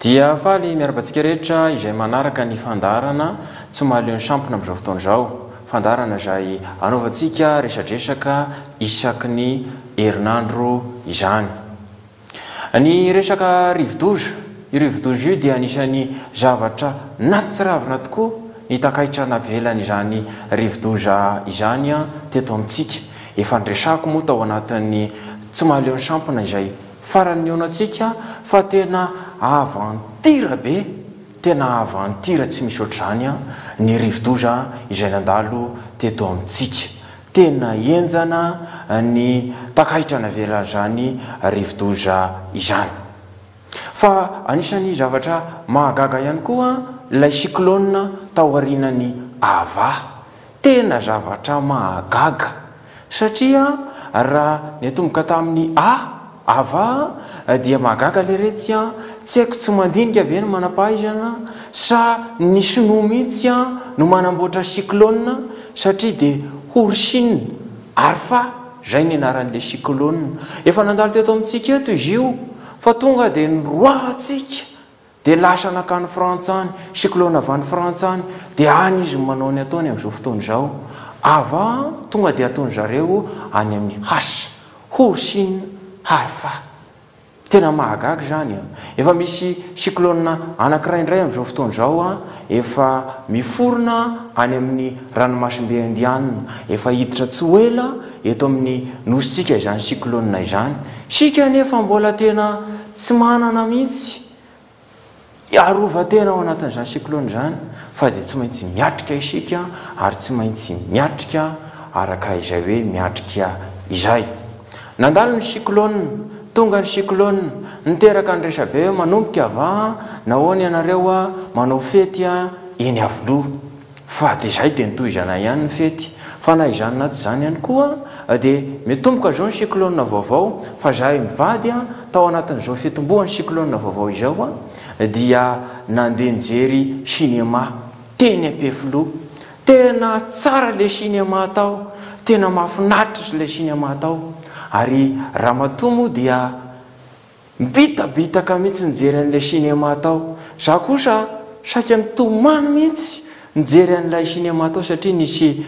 dia faly miarabantsika rehetra izay manaraka ny fandarana tsy mahaleo ny sampona amin'izao fotoana izao fandarana izay anaovantsika resadresaka isaky ny herinandro izany ny resaka rivodoza io rivodoza io dia anisan'ny zavatra natsiravina tokoa ny takaitra navelany izany rivodoza izany a teto amintsika efa ndresako moa tao anatin'ny tsy mahaleo ny sampona izay farany eo antsika fa tena avantira be tena avantira tsy misy ohatr'izany a ny rivodoza izay nandalo teto amintsika tena enjana ny takaitra navelany izany rivodoza izany fa anisan'ny zavatra mahagaga ihany koa ilay cyclone tao arinany ava tena zavatra mahagaga satria raha netomboka tamin'ny ava dia mahagaga le retsy a tsy haiko tsy mandinika ave ny manapahaizana sa ny sinoa mihitsy a no manamboatra cyclone satria dia horsine arfa zay ny anaran'le cyclone efa nandalo teto amintsika eto izy io fa tonga dia nyroahatsika dia lasa nakany frantsany cyclone avy any frantsany dia any izy manao ny ataony amin'izao fotoana izao ava tonga dia ataony zareo any amin'ny hasa horsine arfa tena mahagaga zany a efa misy cyclone anankiray indray amin'izao fotoana izao a efa miforona any amin'ny ranomasimbe indianina efa hiditra tsy ho ela eto amin'ny nositsika izany cyclone izany sika nefa mbola tena tsy manana mihitsy arova tena ao anatin'izany cyclone zany fa dia tsy maintsy miatrika isika ary tsy maintsy miatrika araka izay hoe miatrika izay nandalo ny cyclone tonga ny cyclone niteraka ny resabe manomboka ava nahoany ianareo a manao fety a eny avoloha fa dia zay dia nitohizana ihany ny fety fa na izany na tsy zany ihany koa dia mitomboka zao ny cyclone vaovao fa zahay mivady a tao anatin'izao fetombohan'ny cyclone vaovao izao a dia nandeha nijery cinéma teny ampefiloha tena tsara le cinéma tao tena mahafinaritra le cinéma tao ary raha matomo dia mibitabitaka mihitsy nijery an'ilay cinéma tao za kosa saika nitomany mihitsy nijery an'ilay cinéma tao satria nisy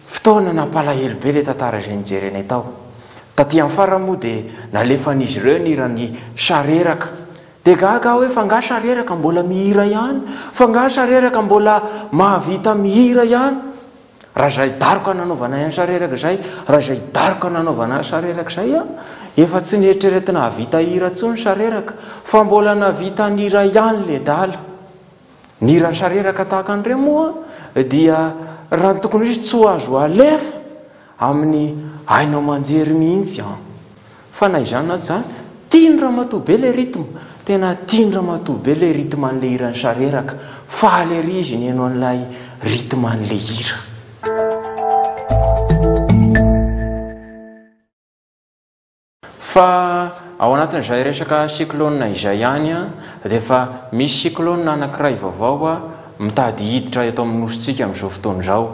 fotoana nampalahelo be le tantara izay nijery anay tao taty amin'ny fara moa dia nalefan'izy ireo nirany sareraka dia gaga hoe fa nga sareraka mbola mihira ihany fa nga sareraka mbola mahavita mihira ihany raha zay daroka nanaovana ihany sareraka zay raha zay daroka nanaovana sareraka zay a efa tsy nieritreretina havita hira tsony sareraka fa mbola navita nira ihany le dala nirany sareraka tahaka an'ireo moa dia raha ny tokony izy tsy ho azo alefa amin'ny hainao manjery mihitsy a fa na izany na tsy zany tia ny raha matoa be le ritme tena tia ny raha matoa be le ritme an'le hirany sareraka faly ary izy ny hainao an'ilay ritme an'le hira fa ao anatin'izay resaka cyclone izay ihany a dia efa misy cyclone anankiray vaovao a mitady hiditra eto amin'ny nositsika amin'izao fotoana izao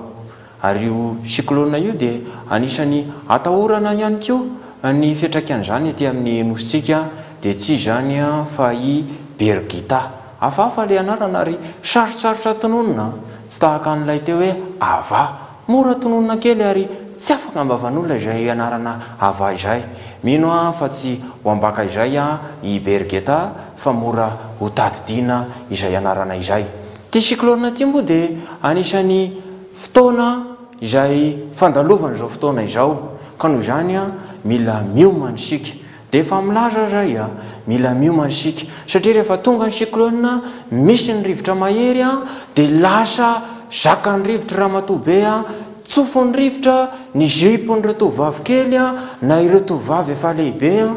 ary io cyclone io dia anisan'ny atahorana ihany koa ny fiantraikan'izany ety amin'ny nositsika dia tsy izany a fa i bergita hafahafa le anarana ary sarotsarotra tononona tsy tahaka an'ilay teo hoe ava mora tononona kely ary tsy afaka ambavan'olona izay anarana ava izay mino a fa tsy ho ambaka izay a i bergeta fa mora ho tadidiana izay anarana izay ty cyclone ty moa dia anisan'ny fotoana izay fandalovana izao fotoana izao ka noho izany a mila miomana isika dia efa milaza zay a mila miomana isika satria rehefa tonga ny cyclone misy ny rivotra mahery a dia lasa zaka ny rivotra raha matoa be a tsofo ny rivotra ny zipo nyireo tovavy kely a na ireo tovavy efa lehibe a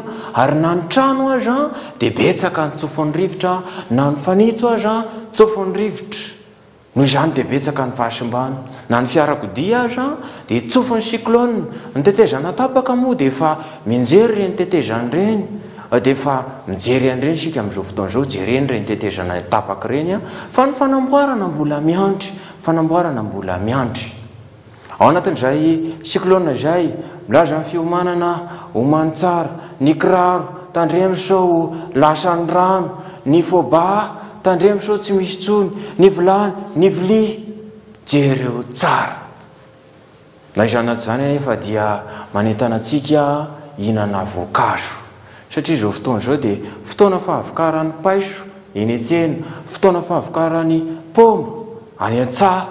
ary na ny trano azy a dia betsaka ny tsofo ny rivotra na ny fanitso azy a tsofo ny rivotra noho izany dia betsaka ny fahasimbana na ny fiarakodia azy a dia tsofo ny cyclone ny tetezana tapaka moa dia efa minjery reny tetezany reny dia efa mijery an'ireny sika amin'izao fotoana izao jereny reny tetezana tapaka reny a fa ny fanamboarana mbola miandry fanamboarana mbola miandry ao anatin'izay cyclone izay milaza ny fiomanana homany tsara ny kiraro tandremo sao lasa ny rano ny foba tandremo so tsy misy tsony ny vilany ny vilia jereo tsara la izanaty zany anefa dia manentana antsika hinana voankazo satria izao fotoana izao dia fotoana fahavokaran'ny paiso eny an-tsena fotoana fahavokaran'ny paoma any an-tsaha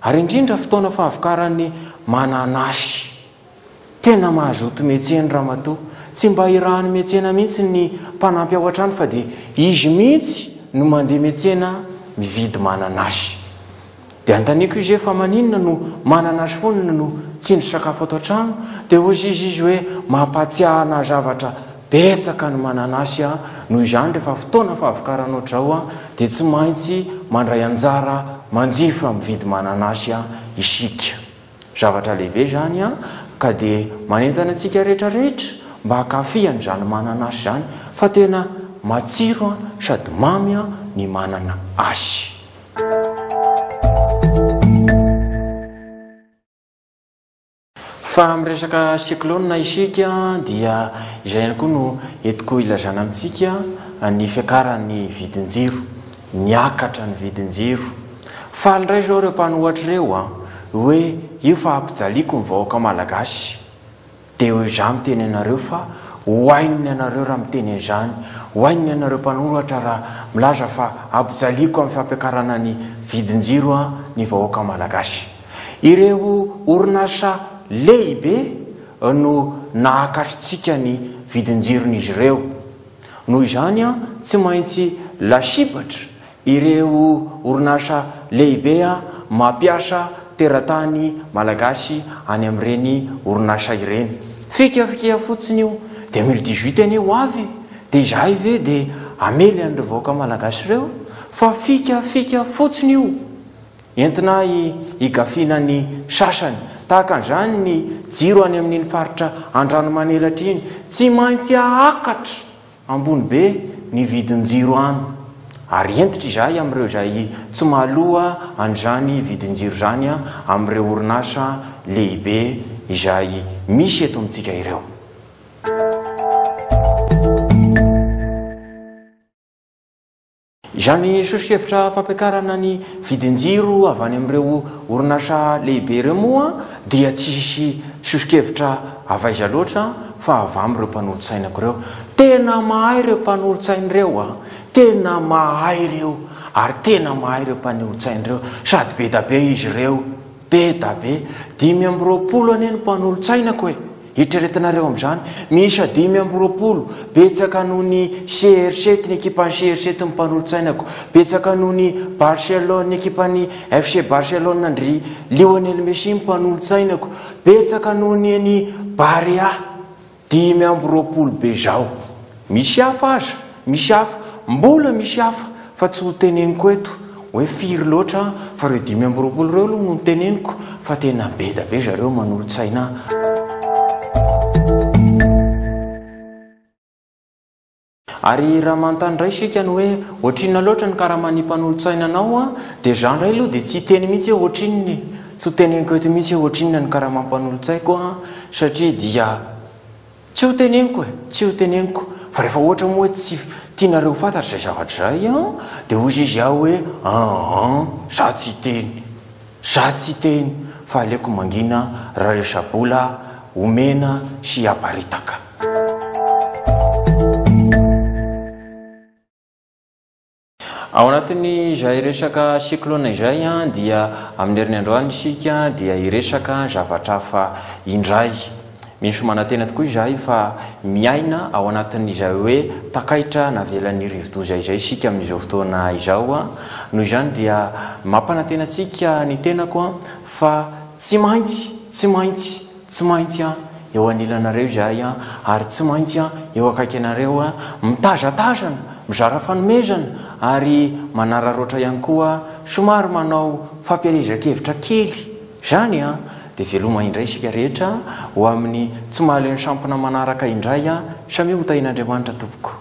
ary indrindra fotoana fahavokaran'ny mananasy tena mahazoto metseny ramatoa tsy mba irahany metsena mihitsy ny mpanampy ao an-trano fa dia izy mihitsy no mandeha metsena mividy mananasy dia antaniko izy fa maninona no mananasy fonina no tsindry sakafo ato an-trano dia ozy izy hoe mampatsiahana zavatra betsaka ny mananasy noho izany rehefa fotoana fahavokarana ohatrao dia tsy maintsy mandray anjara manjifa mividy mananasy isika zavatra lehibe zany ka dia manentana antsika rehetrarehetra mba hakafiany zany mananasy zany fa tena matsiro sady mamy ny manana asy. Fa amin'ny resaka cyclone isika dia izay ihany koa no entiko ilazana amintsika ny fiakaran'ny vidinjiro niakatra ny vidinjiro faly indray zao ireo mpanohatra ireo hoe io fa ampijaliako ny vahoaka malagasy dia hoe za miteny anareo fa hoainony anareo raha miteny an'izany hoainony anareo mpanohatra raha milaza fa ampijaliako amin'ny fampiakarana ny vidinjiro ny vahoaka malagasy. Ireo orinasa lehibe no nahakatritsika ny vidinjiron'izy ireo noho izany tsy maintsy lasipatra ireo orinasa lehibe mampiasa teratany malagasy any amin'ireny orinasa ireny. Fikafika fotsiny io dia 2018 any ho avy dia izay ve dia amely an'ireo vahoaka malagasy ireo fa fikafika fotsiny io entina higafiana ny sasany tahaka an'izany ny jiro any amin'iny faritra Andranomanelatra iny tsy maintsy ahakatra ambony be ny vidinjiro any ary entitra izay amin'ireo izay tsy mahaloa an'izany vidinjiro zany amin'ireo orinasa lehibe izay misy eto amintsika ireo. Izany sosokevitra fampiakarana ny vidinjiro avy any amin'ireo orinasa lehibe ireo moa dia tsisy sosokevitra avaiza loatra fa avy amin'ireo mpanolontsainako ireo. Tena mahay ireo mpanolontsaina ireo tena mahay ireo ary tena mahay ireo mpanolontsaina ireo sady be da be izy ireo be da be 520 anie ny mpanolontsainako hitreretinareo amin'izany misy 520 betsaka noho ny CR7 ny ekipany CR7 ny mpanolontsainako betsaka noho ny Barcelone ny ekipany FC Barcelone ndry Lionel Messi mpanolontsainako betsaka noho ny Barea 520 be zao. Misy hafa aza misy hafa mbola misy hafa fa tsy ho teneniko eto hoe firy loatra fa reo 520 reo aloha no teneniko fa tena be da be zareo manolontsaina. Ary raha manontany indray isika ny hoe ohatrinona loatra ny karaman'ny mpanolontsaina anao dia za indray aloha dia tsy teny mihitsy hoe ohatrinony tsy ho teneniko eto mihitsy hoe ohatrinona ny karaman'ny mpanolontsaiko satria dia tsy ho teneniko tsy ho teneniko fa rehefa ohatra moa hoe tsy tianareo fantatra izay zavatra zay dia ozy izy aho hoe za tsy teny fa aleoko mangina raresabola omena sy aparitaka. Ao anatin'ny izay resaka cyclone izay dia amin'ny herinandro isika dia iresaka zavatra hafa indray. Misy manantena tokoa izay fa miaina ao anatin'izay hoe takaitra navelan'ny rivodoza izay isika amin'izao fotoana izao noho izany dia mampanantena antsika ny tenako fa tsy maintsy eo anilanareo izay ary tsy maintsy eo akaiky anareo mitazatazana mizara fanomezana ary manararoatra ihany koa somary manao fampielezan-kevitra kely zany dia veloma indray isika rehetra ho amin'ny tsy mahaleo ny sampona manaraka indray samy ho tahin'Andriamanitra tompoko.